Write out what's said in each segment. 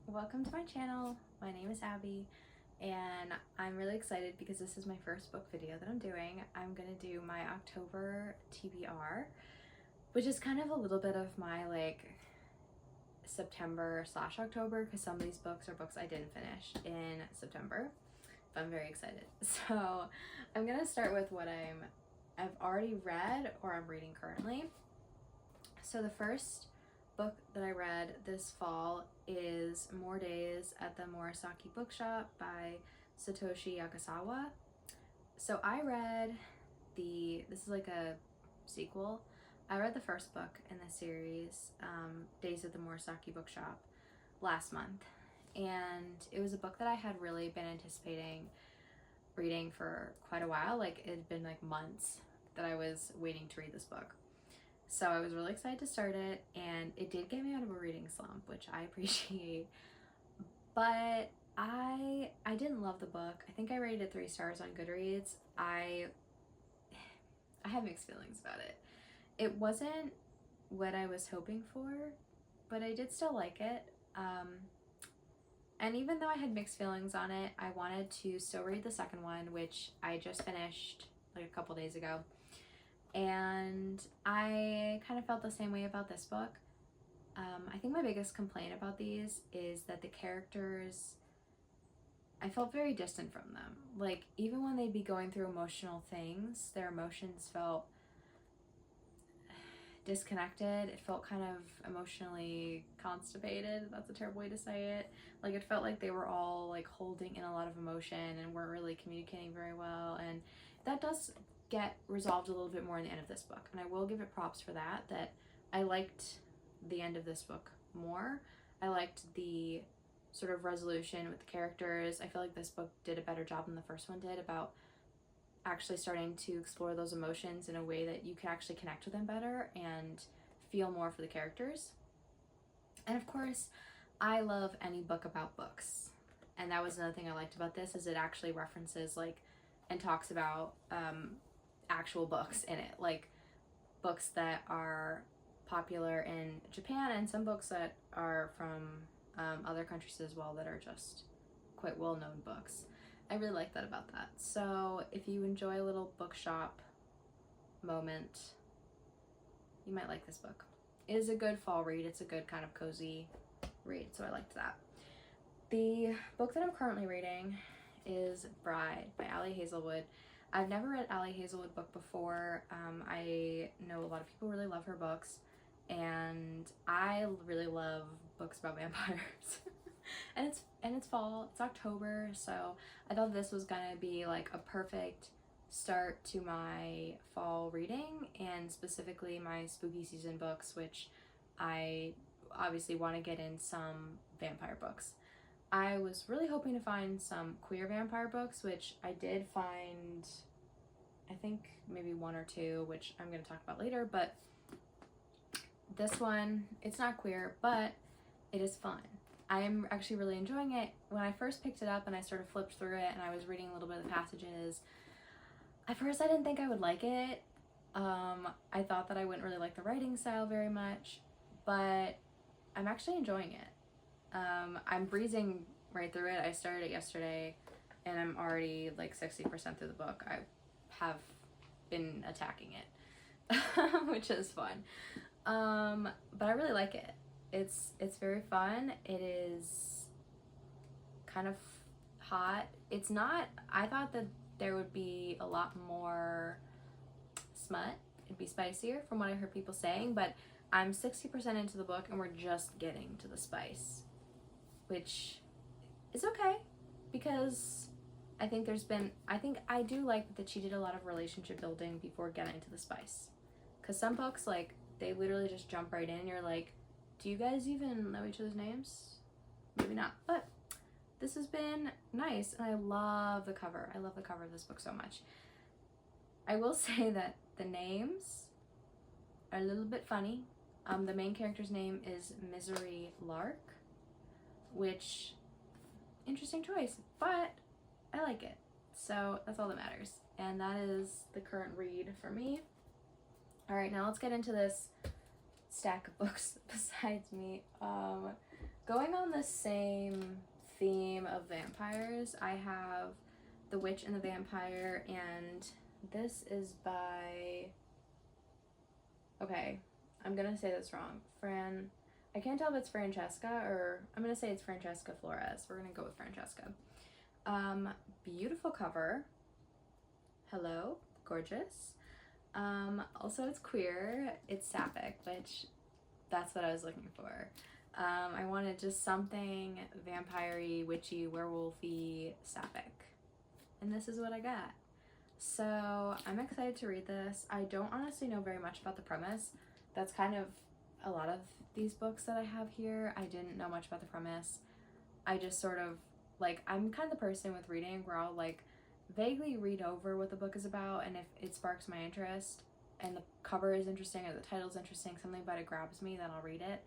Welcome to my channel. My name is Abby and I'm really excited because this is my first book video that I'm doing. I'm gonna do my October TBR, which is kind of a little bit of my September/October, because some of these books are books I didn't finish in September, but I'm very excited. So I'm gonna start with what I've already read or I'm reading currently. So the first book that I read this fall is More Days at the Murasaki Bookshop by Satoshi Yakasawa. So I read this is like a sequel. I read the first book in the series, Days at the Murasaki Bookshop, last month. And it was a book that I had really been anticipating reading for quite a while. Like, it had been like months that I was waiting to read this book. So I was really excited to start it, and it did get me out of a reading slump, which I appreciate. But I didn't love the book. I think I rated it 3 stars on Goodreads. I have mixed feelings about it. It wasn't what I was hoping for, but I did still like it. And even though I had mixed feelings on it, I wanted to still read the second one, which I just finished like a couple days ago. And I kind of felt the same way about this book. I think my biggest complaint about these is that the characters, I felt very distant from them. Like, even when they'd be going through emotional things, their emotions felt disconnected. It felt kind of emotionally constipated. That's a terrible way to say it. Like, it felt like they were all like holding in a lot of emotion and weren't really communicating very well. And that does get resolved a little bit more in the end of this book, and I will give it props for that I liked the end of this book more. I liked the sort of resolution with the characters. I feel like this book did a better job than the first one did about actually starting to explore those emotions in a way that you could actually connect with them better and feel more for the characters. And of course, I love any book about books, and that was another thing I liked about this, is it actually references and talks about actual books in it, like books that are popular in Japan and some books that are from other countries as well that are just quite well-known books. I really like that about that. So if you enjoy a little bookshop moment, you might like this book. It is a good fall read. It's a good kind of cozy read, so I liked that. The book that I'm currently reading is Bride by Ali Hazelwood. I've never read Ali Hazelwood book before. I know a lot of people really love her books, and I really love books about vampires. and it's fall, it's October, so I thought this was gonna be like a perfect start to my fall reading, and specifically my spooky season books, which I obviously want to get in some vampire books. I was really hoping to find some queer vampire books, which I did find, I think maybe 1 or 2, which I'm going to talk about later, but this one, it's not queer, but it is fun. I am actually really enjoying it. When I first picked it up and I sort of flipped through it and I was reading a little bit of the passages, at first I didn't think I would like it. I thought that I wouldn't really like the writing style very much, but I'm actually enjoying it. I'm breezing right through it. I started it yesterday and I'm already like 60% through the book. I have been attacking it, which is fun. But I really like it. It's very fun. It is kind of hot. It's not, I thought that there would be a lot more smut. It'd be spicier from what I heard people saying, but I'm 60% into the book and we're just getting to the spice, which is okay, because I think I do like that she did a lot of relationship building before getting to the spice, because some books, like, they literally just jump right in. You're like, do you guys even know each other's names? Maybe not, but this has been nice, and I love the cover. I love the cover of this book so much. I will say that the names are a little bit funny. The main character's name is Misery Lark, which, interesting choice, but I like it. So that's all that matters. And that is the current read for me. All right, now let's get into this stack of books besides me. going on the same theme of vampires, I have The Witch and the Vampire, and this is by, okay, I'm gonna say this wrong. I can't tell if it's Francesca or I'm gonna say it's Francesca Flores. We're gonna go with Francesca. Beautiful cover. Hello, gorgeous. Also it's queer. It's sapphic, which that's what I was looking for. I wanted just something vampire-y, witchy, werewolfy, sapphic. And this is what I got. So I'm excited to read this. I don't honestly know very much about the premise. That's kind of a lot of these books that I have here. I didn't know much about the premise. I just sort of, like, I'm kind of the person with reading where I'll, like, vaguely read over what the book is about, and if it sparks my interest and the cover is interesting or the title's interesting, something about it grabs me, then I'll read it.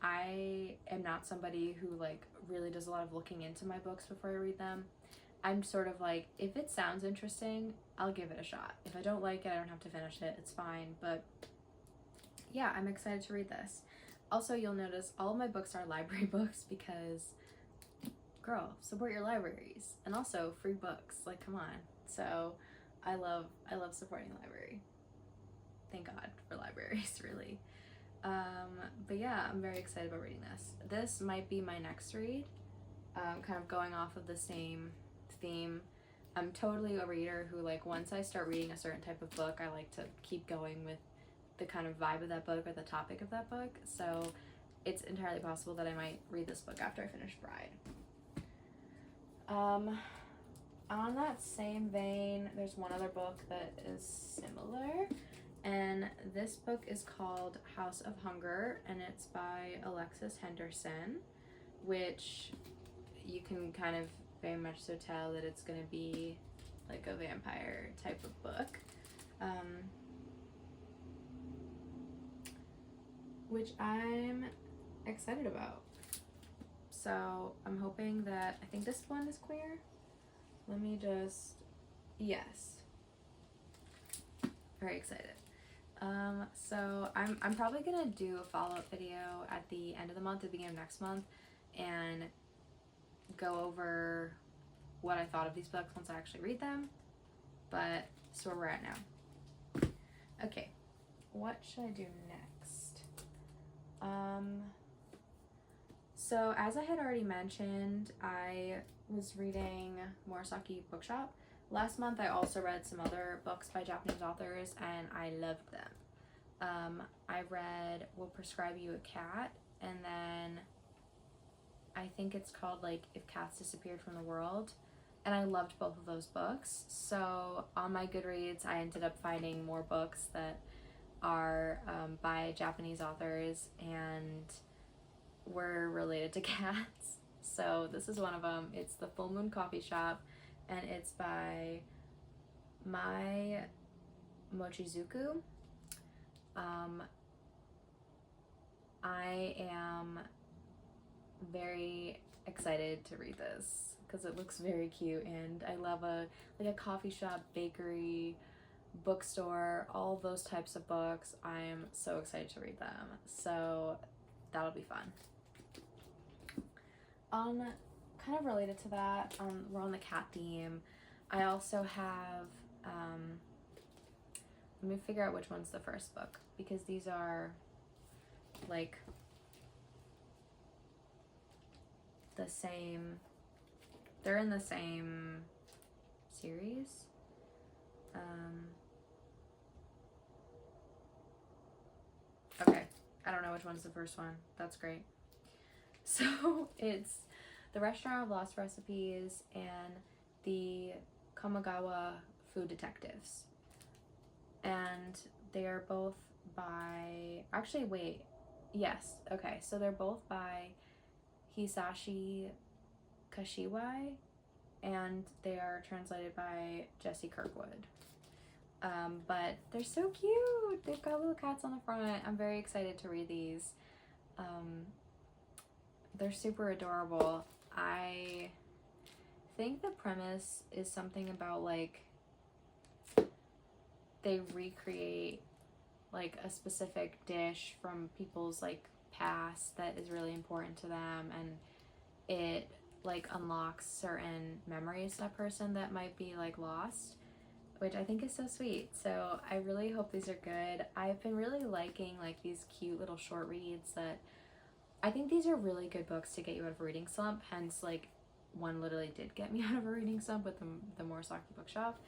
I am not somebody who, like, really does a lot of looking into my books before I read them. I'm sort of like, if it sounds interesting, I'll give it a shot. If I don't like it, I don't have to finish it. It's fine. But yeah, I'm excited to read this. Also, you'll notice all of my books are library books because, girl, support your libraries. And also free books. Like, come on. So I love supporting the library. Thank God for libraries, really. But yeah, I'm very excited about reading this. This might be my next read, kind of going off of the same theme. I'm totally a reader who, like, once I start reading a certain type of book, I like to keep going with the kind of vibe of that book or the topic of that book. So it's entirely possible that I might read this book after I finish Bride. On that same vein, there's one other book that is similar, and this book is called House of Hunger, and it's by Alexis Henderson, which you can kind of very much so tell that it's going to be like a vampire type of book, which I'm excited about. So I'm hoping that, I think this one is queer. Let me just, yes. Very excited. So I'm probably gonna do a follow-up video at the end of the month, at the beginning of next month, and go over what I thought of these books once I actually read them. But that's where we're at now. Okay, what should I do next? So as I had already mentioned, I was reading Murasaki Bookshop. Last month I also read some other books by Japanese authors, and I loved them. I read Will Prescribe You a Cat, and then I think it's called, like, If Cats Disappeared from the World, and I loved both of those books. So on my Goodreads, I ended up finding more books that are by Japanese authors and were related to cats. So this is one of them. It's The Full Moon Coffee Shop, and it's by Mai Mochizuku. I am very excited to read this because it looks very cute, and I love a coffee shop, bakery, bookstore, all those types of books. I am so excited to read them. So that'll be fun. Kind of related to that, we're on the cat theme. I also have, let me figure out which one's the first book, because these are, like, the same, they're in the same series. Okay, I don't know which one's the first one. That's great. So it's The Restaurant of Lost Recipes and The Kamagawa Food Detectives. And they are both by, actually wait, yes, okay, so they're both by Hisashi Kashiwai, and they are translated by Jesse Kirkwood. But they're so cute. They've got little cats on the front. I'm very excited to read these. They're super adorable. I think the premise is something about, like, they recreate, like, a specific dish from people's, like, past that is really important to them, and it like unlocks certain memories of that person that might be like lost, which I think is so sweet. So I really hope these are good. I've been really liking like these cute little short reads that I think these are really good books to get you out of a reading slump. Hence, like, one literally did get me out of a reading slump with the Morisaki Bookshop.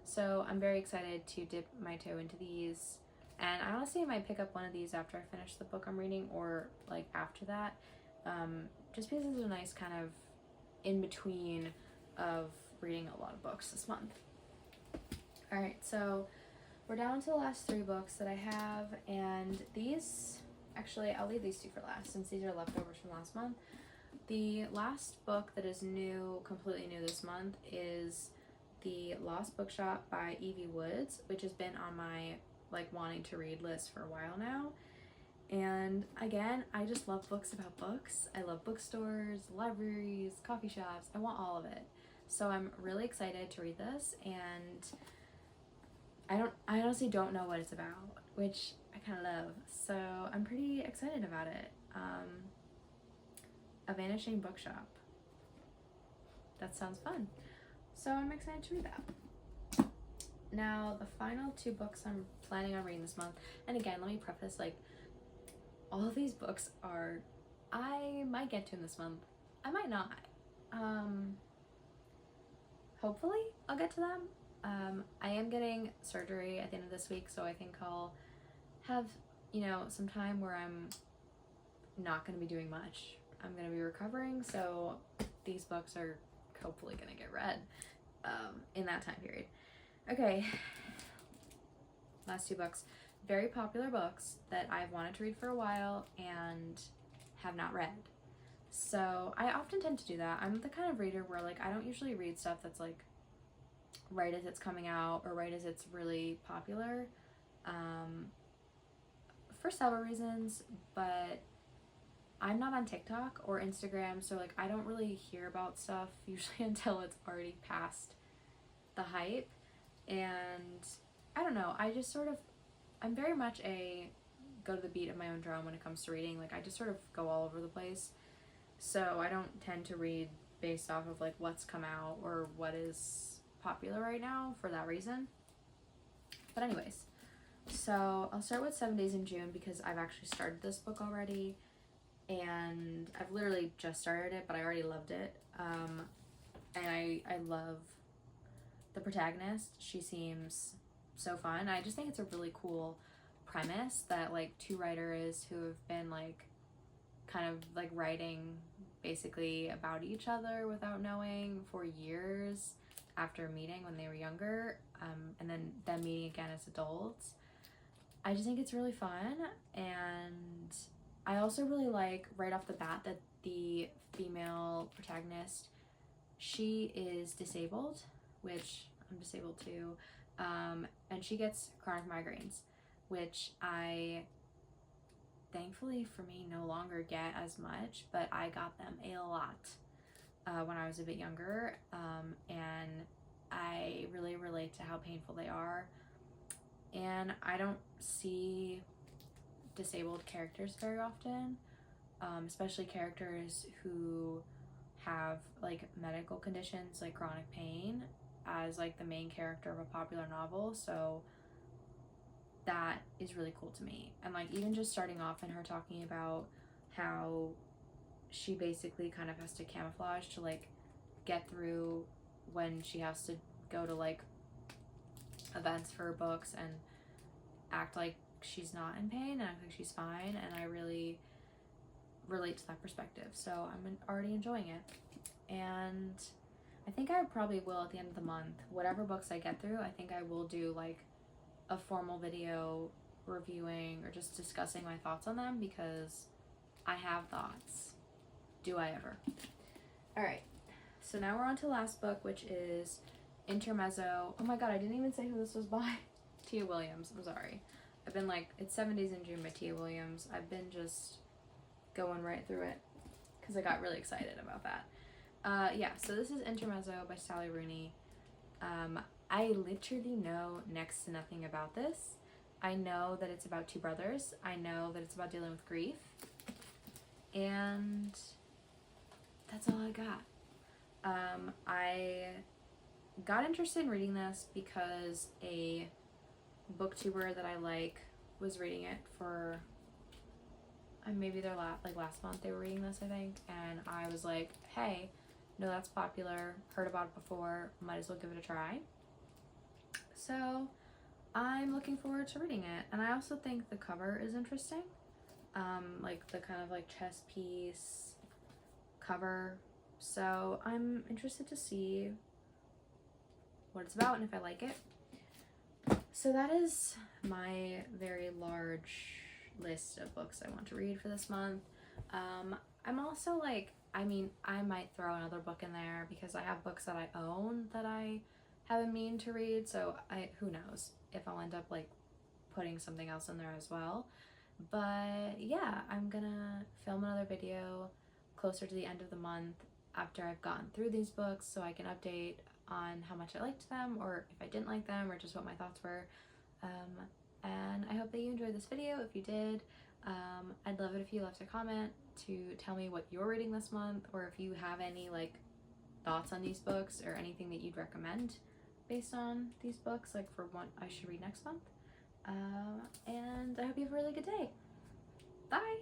So I'm very excited to dip my toe into these. And I honestly might pick up one of these after I finish the book I'm reading, or like after that. Just because it's a nice kind of in between of reading a lot of books this month. Alright, so we're down to the last 3 books that I have, and these, actually I'll leave these 2 for last since these are leftovers from last month. The last book that is new, completely new this month, is The Lost Bookshop by Evie Woods, which has been on my like wanting to read list for a while now. And again, I just love books about books. I love bookstores, libraries, coffee shops. I want all of it. So I'm really excited to read this, and I honestly don't know what it's about, which I kind of love. So I'm pretty excited about it. A Vanishing Bookshop. That sounds fun. So I'm excited to read that. Now, the final 2 books I'm planning on reading this month, and again, let me preface, like, all of these books are, I might get to them this month. I might not. Hopefully I'll get to them. I am getting surgery at the end of this week, so I think I'll have, you know, some time where I'm not going to be doing much. I'm going to be recovering, so these books are hopefully going to get read in that time period. Okay, last 2 books. Very popular books that I've wanted to read for a while and have not read. So I often tend to do that. I'm the kind of reader where like I don't usually read stuff that's like right as it's coming out or right as it's really popular, for several reasons, but I'm not on TikTok or Instagram, so like I don't really hear about stuff usually until it's already past the hype. And I don't know, I just sort of, I'm very much a go to the beat of my own drum when it comes to reading. Like I just sort of go all over the place. So I don't tend to read based off of like what's come out or what is popular right now for that reason. But anyways, so I'll start with 7 Days in June because I've actually started this book already, and I've literally just started it, but I already loved it. And I love the protagonist. She seems so fun. I just think it's a really cool premise that like 2 writers who have been like kind of like writing basically about each other without knowing for years after meeting when they were younger, and then them meeting again as adults. I just think it's really fun, and I also really like right off the bat that the female protagonist, she is disabled, which I'm disabled too, and she gets chronic migraines, which I thankfully for me no longer get as much, but I got them a lot when I was a bit younger, and I really relate to how painful they are. And I don't see disabled characters very often, especially characters who have like medical conditions like chronic pain as like the main character of a popular novel. So that is really cool to me. And like even just starting off and her talking about how she basically kind of has to camouflage to like get through when she has to go to like events for her books and act like she's not in pain and act like she's fine, and I really relate to that perspective. So I'm already enjoying it, and I think I probably will at the end of the month, whatever books I get through, I think I will do like a formal video reviewing or just discussing my thoughts on them, because I have thoughts. Do I ever? Alright, so now we're on to the last book, which is Intermezzo. Oh my god, I didn't even say who this was by. Tia Williams. I'm sorry. I've been like, it's 7 Days in June by Tia Williams. I've been just going right through it because I got really excited about that. Yeah, so this is Intermezzo by Sally Rooney. I literally know next to nothing about this. I know that it's about 2 brothers. I know that it's about dealing with grief. And that's all I got. I got interested in reading this because a booktuber that I like was reading it for maybe their last month they were reading this, I think, and I was like, hey, no, that's popular, heard about it before, might as well give it a try. So I'm looking forward to reading it, and I also think the cover is interesting, like the kind of like chess piece cover. So I'm interested to see what it's about and if I like it. So that is my very large list of books I want to read for this month. I'm also like, I might throw another book in there because I have books that I own that I have a mean to read, so who knows if I'll end up like putting something else in there as well. But yeah, I'm gonna film another video closer to the end of the month after I've gotten through these books so I can update on how much I liked them, or if I didn't like them, or just what my thoughts were. And I hope that you enjoyed this video. If you did, I'd love it if you left a comment to tell me what you're reading this month, or if you have any like thoughts on these books or anything that you'd recommend based on these books, like for what I should read next month. And I hope you have a really good day. Bye!